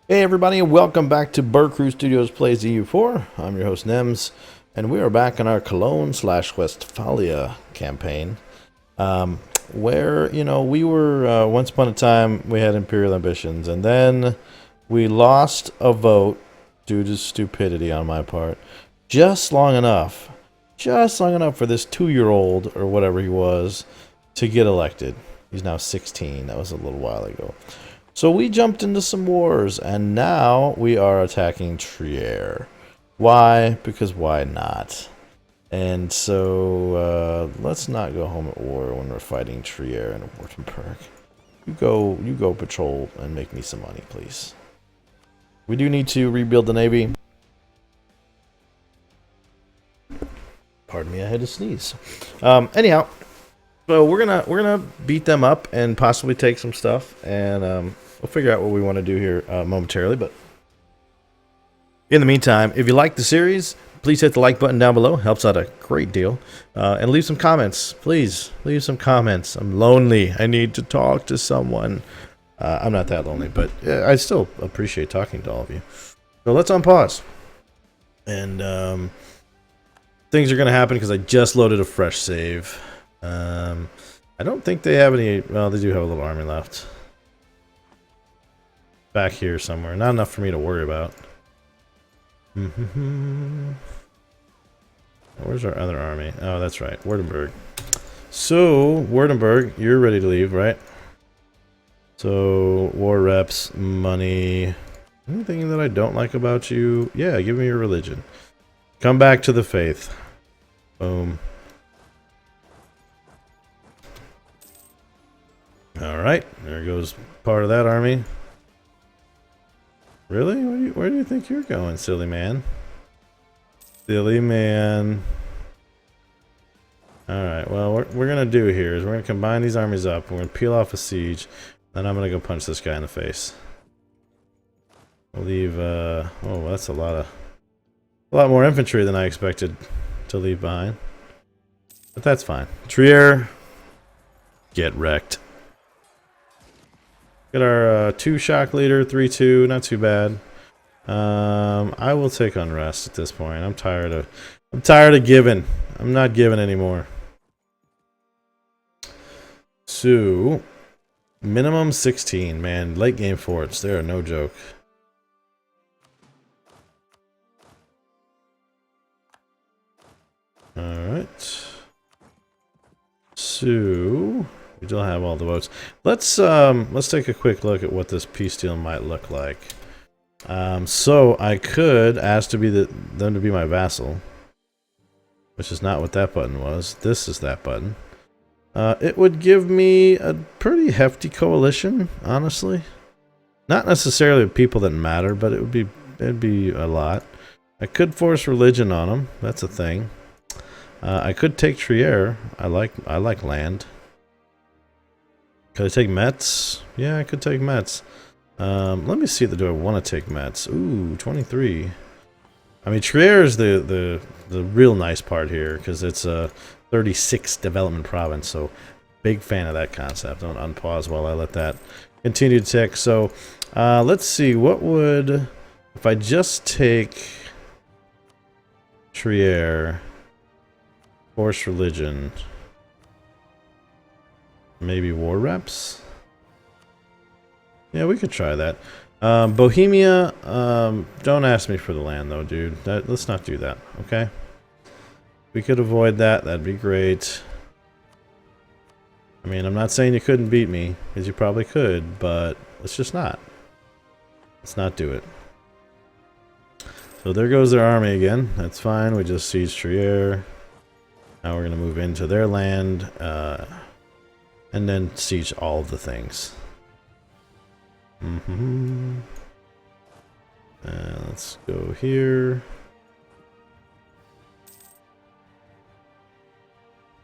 Hey everybody, and welcome back to BerCrew Studios Plays EU4. I'm your host Nemes, and we are back in our Cologne/Westphalia campaign, where we were once upon a time we had imperial ambitions, and then we lost a vote due to stupidity on my part, just long enough for this 2-year-old or whatever he was to get elected. He's now 16. That was a little while ago. So we jumped into some wars, and now we are attacking Trier. Why? Because why not? And so let's not go home at war when we're fighting Trier and Württemberg. You go patrol and make me some money, please. We do need to rebuild the navy. Pardon me, I had to sneeze. Anyhow, so we're gonna beat them up and possibly take some stuff, and we'll figure out what we want to do here momentarily. But in the meantime, if you like the series, please hit the like button down below. Helps out a great deal. And leave some comments. Please leave some comments. I'm lonely. I need to talk to someone. I'm not that lonely, but I still appreciate talking to all of you. So let's unpause. And things are going to happen because I just loaded a fresh save. I don't think they have any. Well, they do have a little army left. Back here somewhere. Not enough for me to worry about. Where's our other army? Oh, that's right. Württemberg. So, Württemberg, you're ready to leave, right? So, war reps, money. Anything that I don't like about you? Yeah, give me your religion. Come back to the faith. Boom. Alright, there goes part of that army. Really? Where do you think you're going, silly man? Silly man. Alright, well, what we're going to do here is we're going to combine these armies up. We're going to peel off a siege. Then I'm going to go punch this guy in the face. We'll leave, oh, that's a lot more infantry than I expected to leave behind. But that's fine. Trier, get wrecked. Get our 2 shock leader, 3-2, not too bad. I will take unrest at this point. I'm tired of giving. I'm not giving anymore. So, minimum 16, man. Late game forts, they are no joke. Alright. So, we still have all the votes. Let's take a quick look at what this peace deal might look like. So I could ask to be them to be my vassal, which is not what that button was. This is that button. It would give me a pretty hefty coalition, honestly. Not necessarily people that matter, but it'd be a lot. I could force religion on them. That's a thing. I could take Trier. I like land. Could I take Metz? Yeah, I could take Metz. Let me see. Do I want to take Metz? Ooh, 23. I mean, Trier is the real nice part here because it's a 36 development province. So, big fan of that concept. Don't unpause while I let that continue to tick. So, let's see. What would if I just take Trier, force religion? Maybe war reps? Yeah, we could try that. Bohemia, don't ask me for the land though, dude. Let's not do that, okay? We could avoid that, that'd be great. I mean, I'm not saying you couldn't beat me, because you probably could, but let's just not. Let's not do it. So there goes their army again. That's fine, we just sieged Trier. Now we're going to move into their land, and then siege all of the things. Let's go here.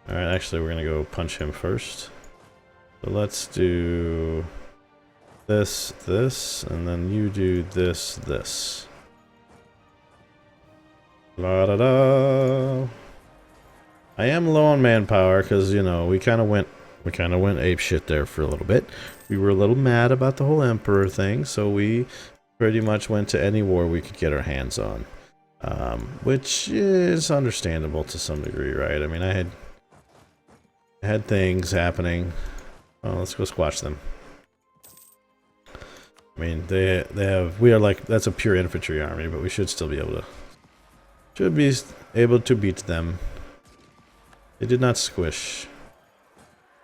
Alright, actually we're gonna go punch him first. So let's do this, and then you do this. La da da. I am low on manpower because we kind of went apeshit there for a little bit. We were a little mad about the whole emperor thing, so we pretty much went to any war we could get our hands on. Which is understandable to some degree, right? I mean, I had things happening. Oh, let's go squash them. I mean, we are like, that's a pure infantry army, but we should still be able to beat them. They did not squish.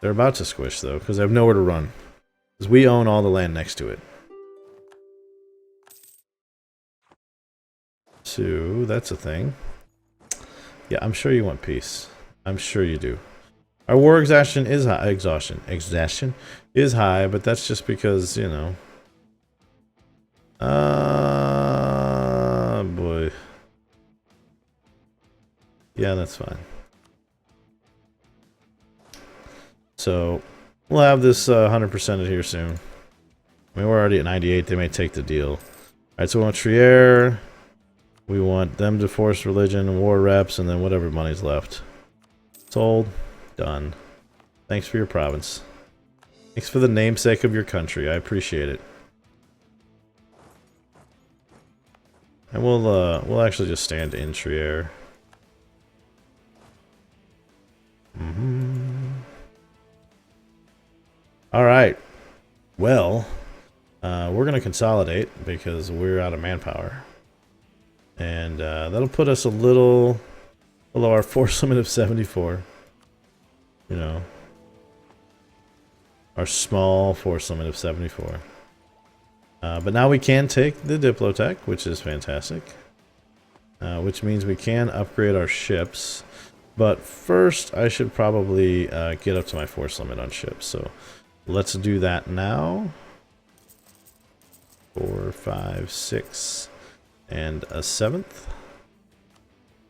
They're about to squish though, because they have nowhere to run. Because we own all the land next to it. So, that's a thing. Yeah, I'm sure you want peace. I'm sure you do. Our war exhaustion is high. Exhaustion is high, but that's just because, you know. Boy. Yeah, that's fine. So, we'll have this 100%ed here soon. I mean, we're already at 98. They may take the deal. Alright, so we want Trier. We want them to force religion, war reps, and then whatever money's left. Sold. Done. Thanks for your province. Thanks for the namesake of your country. I appreciate it. And we'll actually just stand in Trier. Alright. Well, we're going to consolidate because we're out of manpower. And that'll put us a little below our force limit of 74. You know. Our small force limit of 74. But now we can take the Diplotech, which is fantastic. Which means we can upgrade our ships. But first, I should probably get up to my force limit on ships. So let's do that now. 4, 5, 6, and a 7th.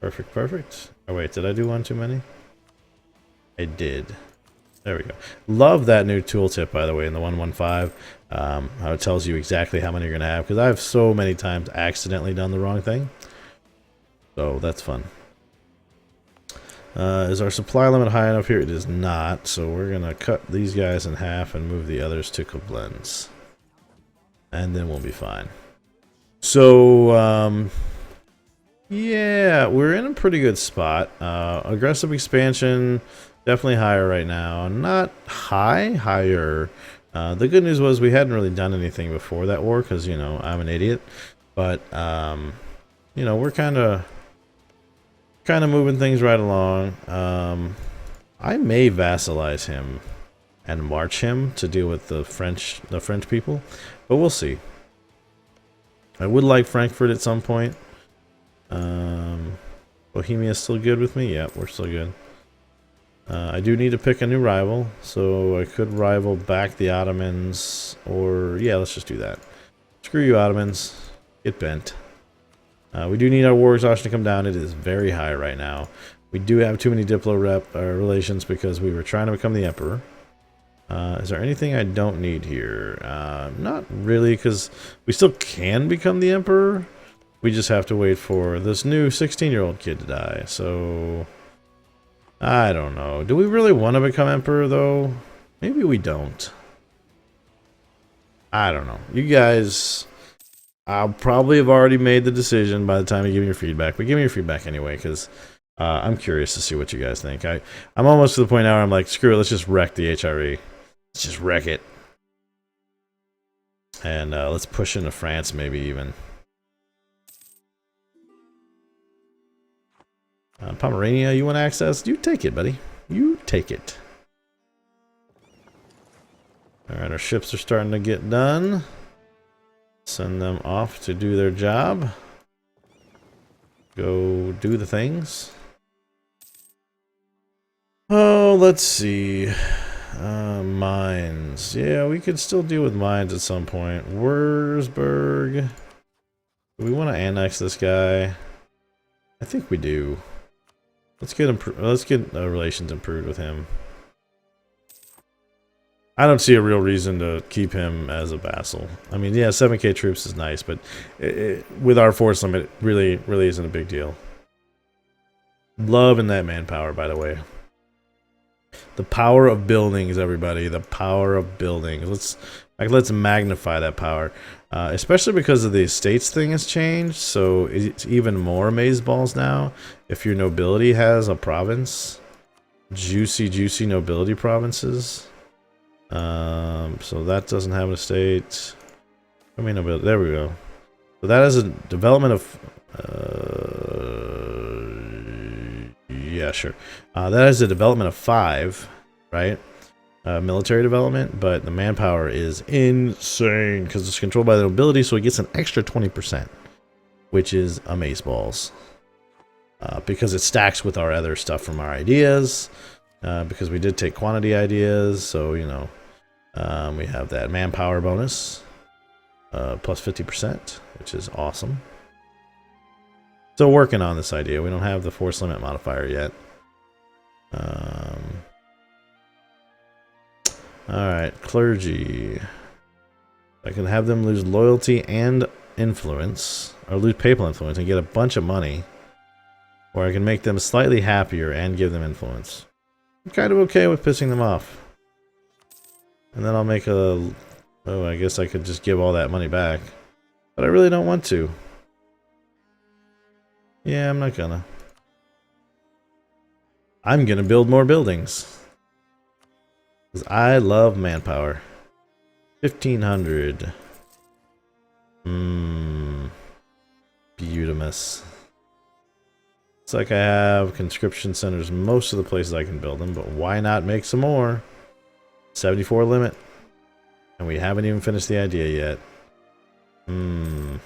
Perfect, perfect. Oh wait, did I do one too many? I did. There we go. Love that new tooltip, by the way, in the 115. How it tells you exactly how many you're going to have. Because I've so many times accidentally done the wrong thing. So that's fun. Is our supply limit high enough here? It is not. So we're going to cut these guys in half and move the others to Koblenz. And then we'll be fine. So, yeah, we're in a pretty good spot. Aggressive expansion, definitely higher right now. Not high, higher. The good news was we hadn't really done anything before that war because, you know, I'm an idiot. But, you know, we're kind of moving things right along. I may vassalize him and march him to deal with the French people, but we'll see. I would like Frankfurt at some point. Bohemia is still good with me? Yeah, we're still good. I do need to pick a new rival, so I could rival back the Ottomans, or yeah, let's just do that. Screw you, Ottomans. Get bent. We do need our war exhaustion to come down. It is very high right now. We do have too many Diplo relations because we were trying to become the Emperor. Is there anything I don't need here? Not really, because we still can become the Emperor. We just have to wait for this new 16-year-old kid to die. So, I don't know. Do we really want to become Emperor, though? Maybe we don't. I don't know. You guys, I'll probably have already made the decision by the time you give me your feedback. But give me your feedback anyway, because I'm curious to see what you guys think. I'm almost to the point now where I'm like, screw it, let's just wreck the HRE. Let's just wreck it. And let's push into France, maybe even. Pomerania, you want access? You take it, buddy. You take it. Alright, our ships are starting to get done. Send them off to do their job. Go do the things. Oh, let's see. Mines. Yeah, we could still deal with mines at some point. Wurzburg. Do we want to annex this guy? I think we do. Let's get relations improved with him. I don't see a real reason to keep him as a vassal. I mean, yeah, 7k troops is nice, but with our force limit, it really isn't a big deal. Loving that manpower, by the way. The power of buildings, everybody. The power of buildings. Let's magnify that power. Especially because of the estates thing has changed, so it's even more amazeballs now. If your nobility has a province, juicy nobility provinces. So that doesn't have an estate. I mean, nobility. There we go. So that is a development of. Yeah, sure. That is a development of 5, right? Military development, but the manpower is insane because it's controlled by the nobility, so it gets an extra 20%, which is amazeballs. Because it stacks with our other stuff from our ideas, because we did take quantity ideas, so you know, we have that manpower bonus, plus 50%, which is awesome. Still working on this idea. We don't have the force limit modifier yet. Alright, clergy. I can have them lose loyalty and influence, or lose papal influence and get a bunch of money. Or I can make them slightly happier and give them influence. I'm kind of okay with pissing them off. And then I'll make a... Oh, I guess I could just give all that money back. But I really don't want to. Yeah, I'm not gonna. I'm gonna build more buildings. Because I love manpower. 1,500. Beautimous. Looks like I have conscription centers most of the places I can build them, but why not make some more? 74 limit. And we haven't even finished the idea yet. You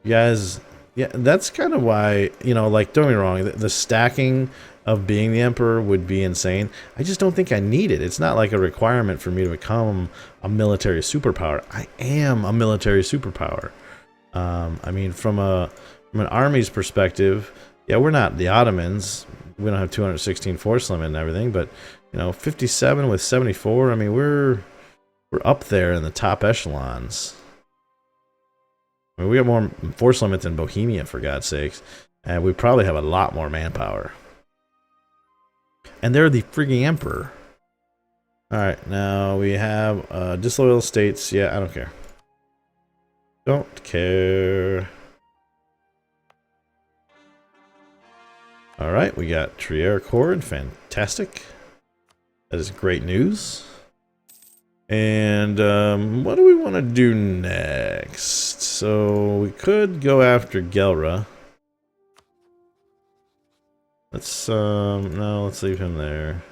guys, yeah, that's kind of why, you know, like, don't get me wrong, the stacking of being the emperor would be insane. I just don't think I need it. It's not like a requirement for me to become a military superpower. I am a military superpower. I mean, from an army's perspective, yeah, we're not the Ottomans. We don't have 216 force limit and everything, but you know, 57 with 74. I mean, we're up there in the top echelons. I mean, we have more force limit than Bohemia, for God's sakes, and we probably have a lot more manpower. And they're the frigging emperor. All right, now we have disloyal states. Yeah, I don't care. Don't care. All right, we got Trier Accord. Fantastic. That is great news. And what do we want to do next? So we could go after Gelra. Let's no, let's leave him there.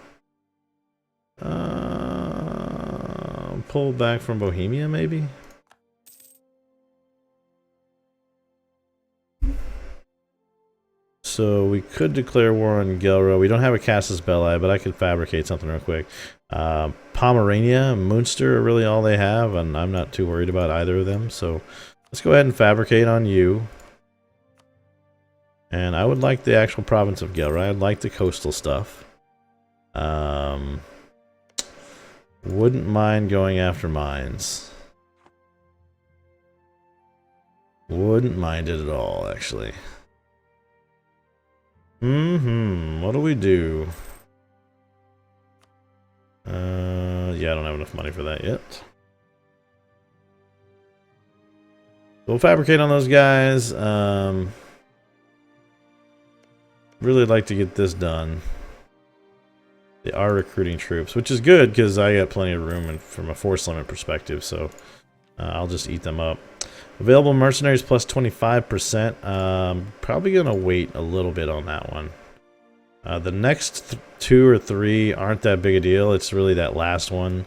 Pull back from Bohemia, maybe. So we could declare war on Gelra. We don't have a Casus Belli, but I could fabricate something real quick. Pomerania, Munster are really all they have, and I'm not too worried about either of them. So let's go ahead and fabricate on you. And I would like the actual province of Gelra. I'd like the coastal stuff. Wouldn't mind going after mines. Wouldn't mind it at all, actually. What do we do? Yeah, I don't have enough money for that yet. We'll fabricate on those guys. Really like to get this done. They are recruiting troops, which is good because I got plenty of room and from a force limit perspective, so I'll just eat them up. Available mercenaries plus 25%. Probably gonna wait a little bit on that one. The next 2 or 3 aren't that big a deal. It's really that last one,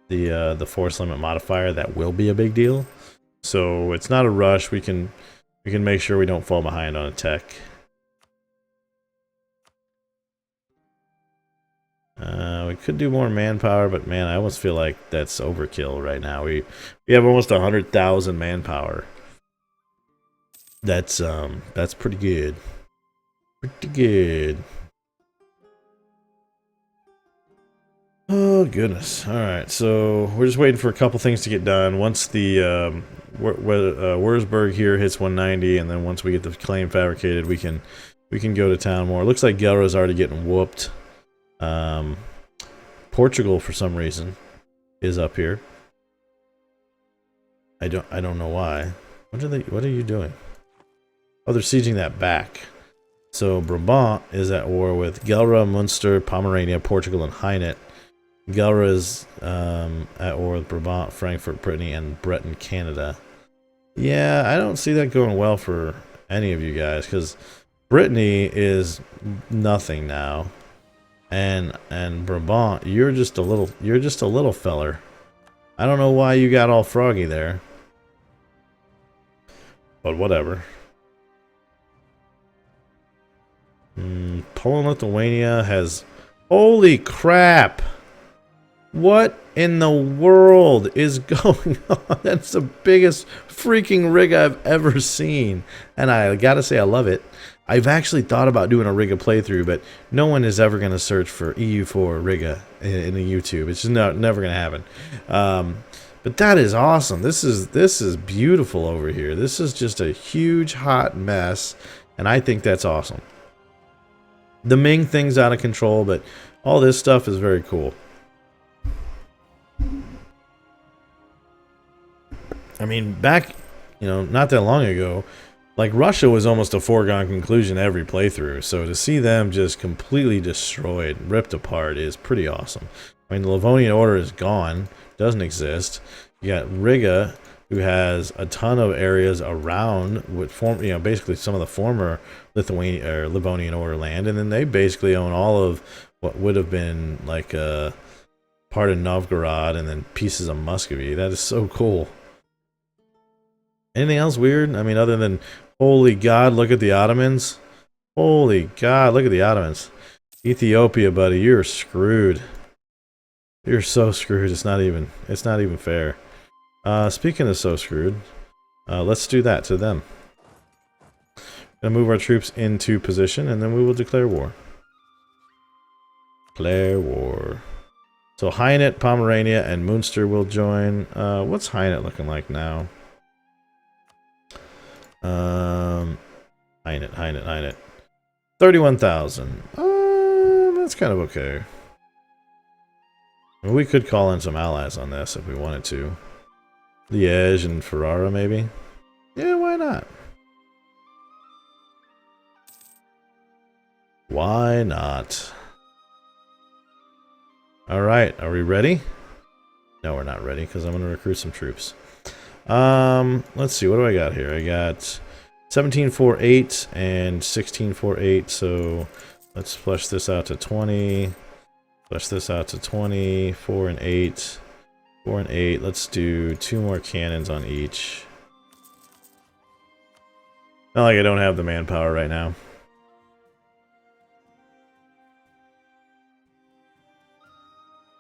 the force limit modifier, that will be a big deal. So it's not a rush. We can make sure we don't fall behind on a tech. We could do more manpower, but man, I almost feel like that's overkill right now. We have almost 100,000 manpower. That's pretty good. Pretty good. Oh goodness! All right, so we're just waiting for a couple things to get done. Once the Wurzburg here hits 190, and then once we get the claim fabricated, we can go to town more. It looks like Gelra's already getting whooped. Portugal, for some reason, is up here. I don't know why. What are you doing? Oh, they're sieging that back. So Brabant is at war with Gelre, Munster, Pomerania, Portugal, and Hainaut. Gelre is at war with Brabant, Frankfurt, Brittany, and Breton, Canada. Yeah, I don't see that going well for any of you guys, because Brittany is nothing now, and Brabant, you're just a little feller. I don't know why you got all froggy there, but whatever. Poland, Lithuania has... Holy crap! What in the world is going on? That's the biggest freaking rig I've ever seen. And I gotta say, I love it. I've actually thought about doing a Riga playthrough, but no one is ever going to search for EU4 Riga in the YouTube. It's just never going to happen. But that is awesome. This is beautiful over here. This is just a huge hot mess, and I think that's awesome. The Ming thing's out of control, but all this stuff is very cool. I mean, back, not that long ago, like, Russia was almost a foregone conclusion every playthrough, so to see them just completely destroyed, ripped apart, is pretty awesome. I mean, the Livonian Order is gone, doesn't exist. You got Riga, who has a ton of areas around with basically some of the former Livonian Order land, and then they basically own all of what would have been like a part of Novgorod and then pieces of Muscovy. That is so cool. Anything else weird? I mean, other than, holy God, look at the Ottomans. Holy God, look at the Ottomans. Ethiopia, buddy, you're screwed. You're so screwed. It's not even fair. Speaking of so screwed, let's do that to them. Gonna move our troops into position, and then we will declare war. Declare war. So Hainaut, Pomerania, and Munster will join. What's Hainaut looking like now? Hainaut. 31,000. That's kind of okay. I mean, we could call in some allies on this if we wanted to. Liège and Ferrara, maybe? Yeah, why not? Why not? Alright, are we ready? No, we're not ready, because I'm going to recruit some troops. Let's see, what do I got here? I got 1748 and 1648, so let's flush this out to 20. Flush this out to 20, 4 and 8. 4 and 8. Let's do 2 more cannons on each. Not like I don't have the manpower right now.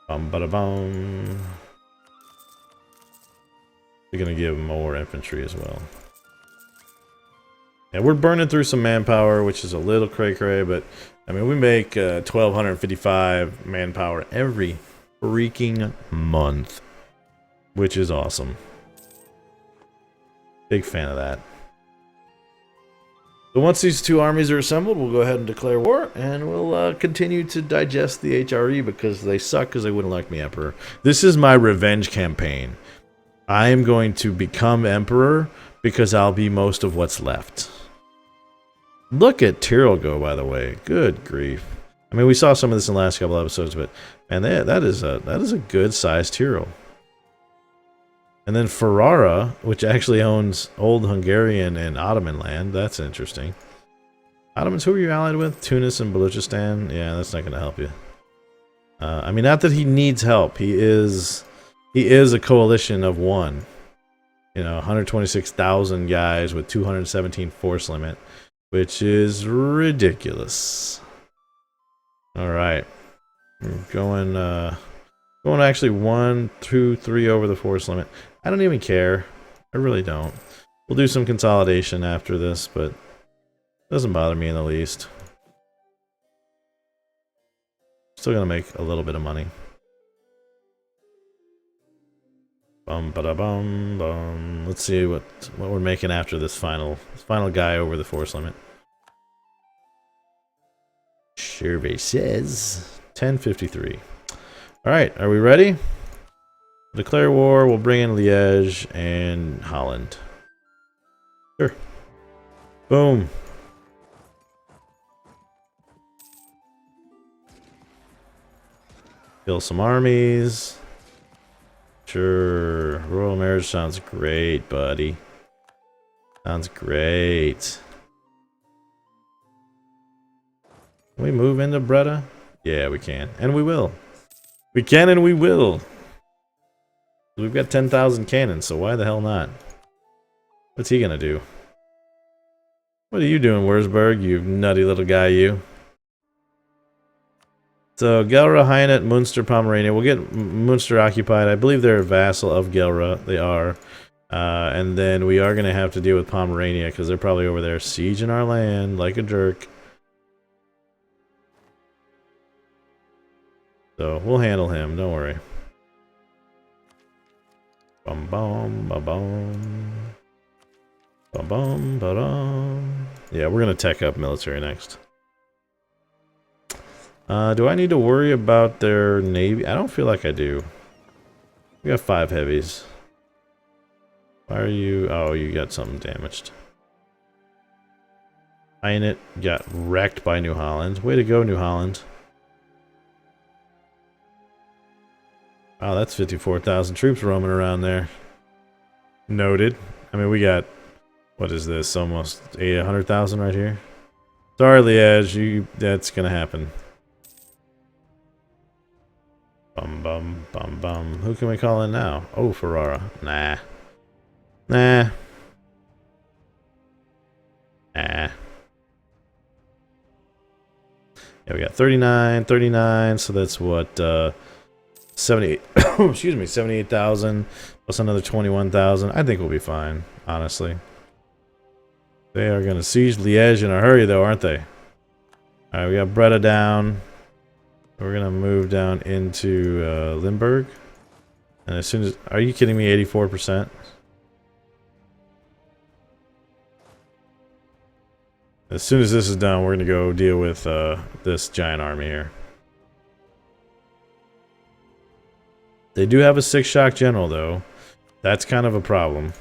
Bum-ba-da-bum. We're going to give more infantry as well. Yeah, we're burning through some manpower, which is a little cray-cray, but I mean, we make 1,255 manpower every freaking month, which is awesome. Big fan of that. So once these two armies are assembled, we'll go ahead and declare war, and we'll continue to digest the HRE because they suck because they wouldn't like me emperor. This is my revenge campaign. I am going to become emperor because I'll be most of what's left. Look at Tyrol go, by the way. Good grief. I mean, we saw some of this in the last couple episodes, but man, that is a good sized Tyrol. And then Ferrara, which actually owns old Hungarian and Ottoman land. That's interesting. Ottomans, who are you allied with? Tunis and Balochistan? Yeah, that's not going to help you. I mean, not that he needs help. He is a coalition of one. 126,000 guys with 217 force limit, which is ridiculous. All right, we're going actually 1, 2, 3 over the force limit. I don't even care. I really don't. We'll do some consolidation after this, but it doesn't bother me in the least. Still gonna make a little bit of money. Bum ba da bum bum. Let's see what we're making after this final guy over the force limit. Survey says 1053. All right, are we ready? Declare war, we'll bring in Liège and Holland. Sure. Boom. Kill some armies. Sure. Royal marriage sounds great, buddy. Sounds great. Can we move into Breda? Yeah, we can. And we will. We can and we will. We've got 10,000 cannons, so why the hell not? What's he gonna do? What are you doing, Wurzburg, you nutty little guy, you? So, Gelre, Hainet, Munster, Pomerania. We'll get Munster occupied. I believe they're a vassal of Gelre. They are. And then we are going to have to deal with Pomerania, because they're probably over there sieging our land like a jerk. So, we'll handle him. Don't worry. Bum bum ba bum. Bum bum ba dum. Yeah, we're gonna tech up military next. Do I need to worry about their navy? I don't feel like I do. We got 5 heavies. Why are you? Oh, you got something damaged. Hainet got wrecked by New Holland. Way to go, New Holland. Wow, that's 54,000 troops roaming around there. Noted. I mean, we got, what is this? Almost 100,000 right here. Sorry, Liège, that's gonna happen. Bum bum bum bum. Who can we call in now? Oh, Ferrara. Nah. Nah. Nah. Yeah, we got 39, 39, so that's what, 78, excuse me, 78,000 plus another 21,000. I think we'll be fine, honestly. They are going to siege Liège in a hurry, though, aren't they? Alright, we got Breda down. We're going to move down into Limburg. And as soon as... Are you kidding me? 84%? As soon as this is done, we're going to go deal with this giant army here. They do have a 6-shock general, though. That's kind of a problem.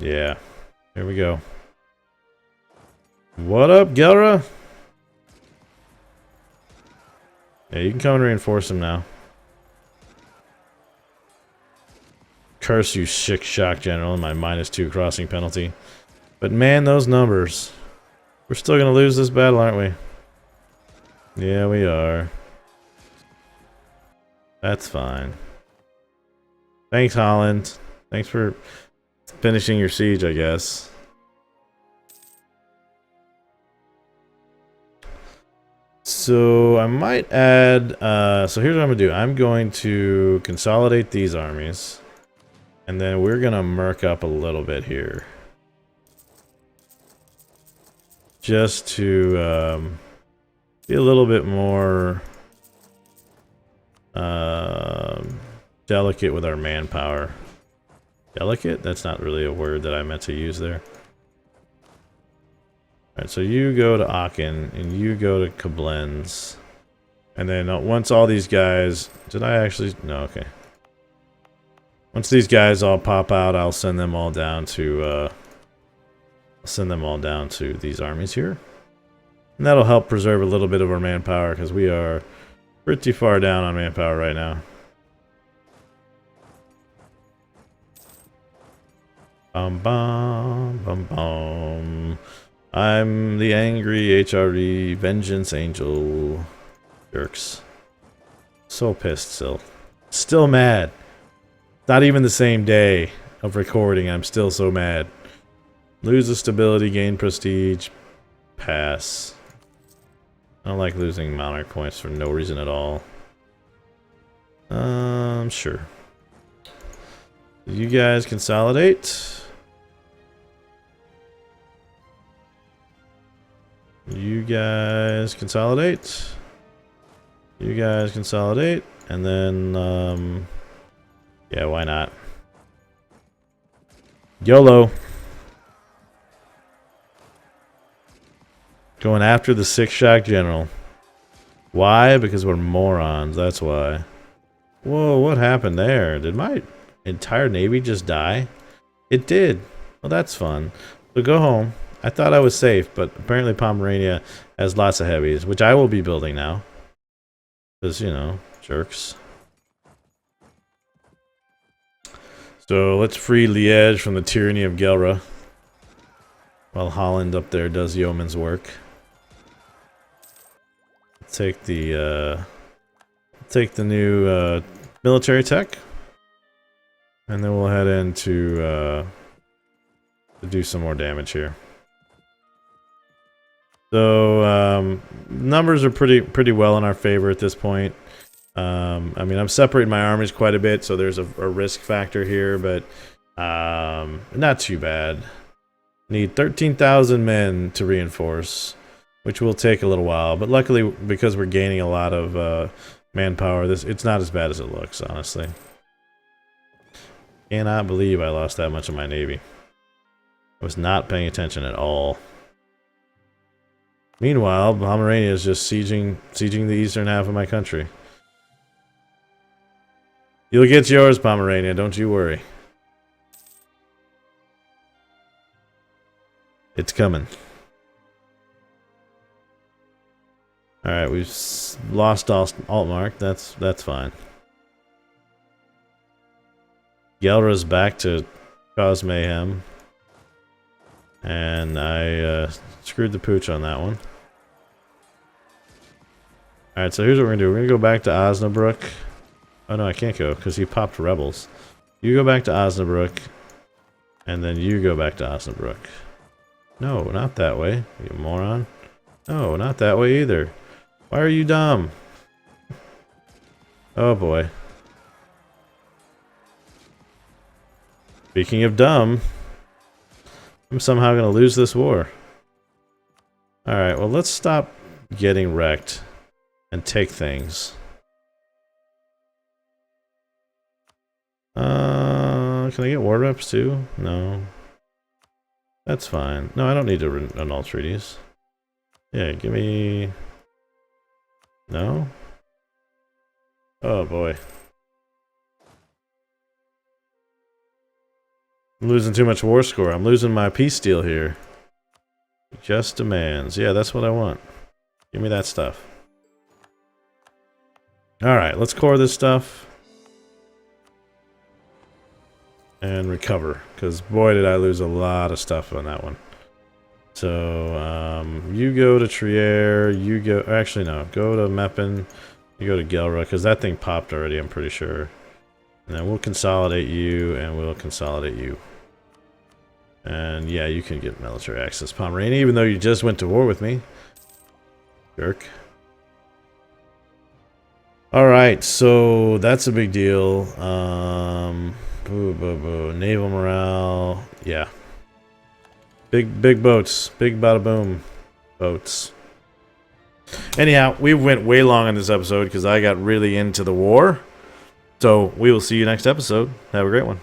Yeah. Here we go. What up, Gelre? Yeah, you can come and reinforce him now. Curse you, 6-shock general, and my -2 crossing penalty. But man, those numbers. We're still gonna lose this battle, aren't we? Yeah, we are. That's fine. Thanks, Holland. Thanks for finishing your siege, I guess. So, I might add... so here's what I'm going to do. I'm going to consolidate these armies. And then we're going to merc up a little bit here. Just to... be a little bit more delicate with our manpower. Delicate? That's not really a word that I meant to use there. Alright, so you go to Aachen, and you go to Koblenz. And then once all these guys... Did I actually... No, okay. Once these guys all pop out, I'll send them all down to... I'll send them all down to these armies here. And that'll help preserve a little bit of our manpower, because we are pretty far down on manpower right now. Bum bum bum bum. I'm the angry HRE Vengeance Angel. Jerks. So pissed still. Still mad. Not even the same day of recording, I'm still so mad. Lose the stability, gain prestige. Pass. I don't like losing monarch points for no reason at all. Sure. You guys consolidate. You guys consolidate. You guys consolidate. And then, yeah, why not? YOLO. Going after the 6-shock general. Why? Because we're morons, that's why. Whoa, what happened there? Did my entire navy just die? It did. Well, that's fun. So go home. I thought I was safe, but apparently Pomerania has lots of heavies, which I will be building now. Because, you know, jerks. So let's free Liège from the tyranny of Gelre. While Holland up there does yeoman's work. Take the new military tech. And then we'll head into to do some more damage here. So numbers are pretty well in our favor at this point. I mean, I'm separating my armies quite a bit, so there's a risk factor here, but not too bad. Need 13,000 men to reinforce, which will take a little while, but luckily, because we're gaining a lot of manpower, it's not as bad as it looks, honestly. Cannot believe I lost that much of my navy. I was not paying attention at all. Meanwhile, Pomerania is just sieging the eastern half of my country. You'll get yours, Pomerania, don't you worry. It's coming. Alright, we've lost Altmark. That's fine. Gelre's back to cause mayhem. And I screwed the pooch on that one. Alright, so here's what we're gonna do. We're gonna go back to Osnabrück. Oh no, I can't go, because he popped rebels. You go back to Osnabrück, and then you go back to Osnabrück. No, not that way, you moron. No, not that way either. Why are you dumb? Oh boy. Speaking of dumb, I'm somehow gonna lose this war. Alright, well let's stop getting wrecked and take things. Can I get war reps too? No. That's fine. No, I don't need to annul treaties. Yeah, give me... No? Oh boy. I'm losing too much war score. I'm losing my peace deal here. Just demands. Yeah, that's what I want. Give me that stuff. Alright, let's core this stuff. And recover, because boy did I lose a lot of stuff on that one. So, you go to Trier, you go... Actually, no. Go to Meppen, you go to Gelre, because that thing popped already, I'm pretty sure. And then we'll consolidate you, and we'll consolidate you. And yeah, you can get military access, Pomerania, even though you just went to war with me. Jerk. Alright, so that's a big deal. Naval morale. Yeah. Big boats. Big bada boom boats. Anyhow, we went way long on this episode because I got really into the war. So we will see you next episode. Have a great one.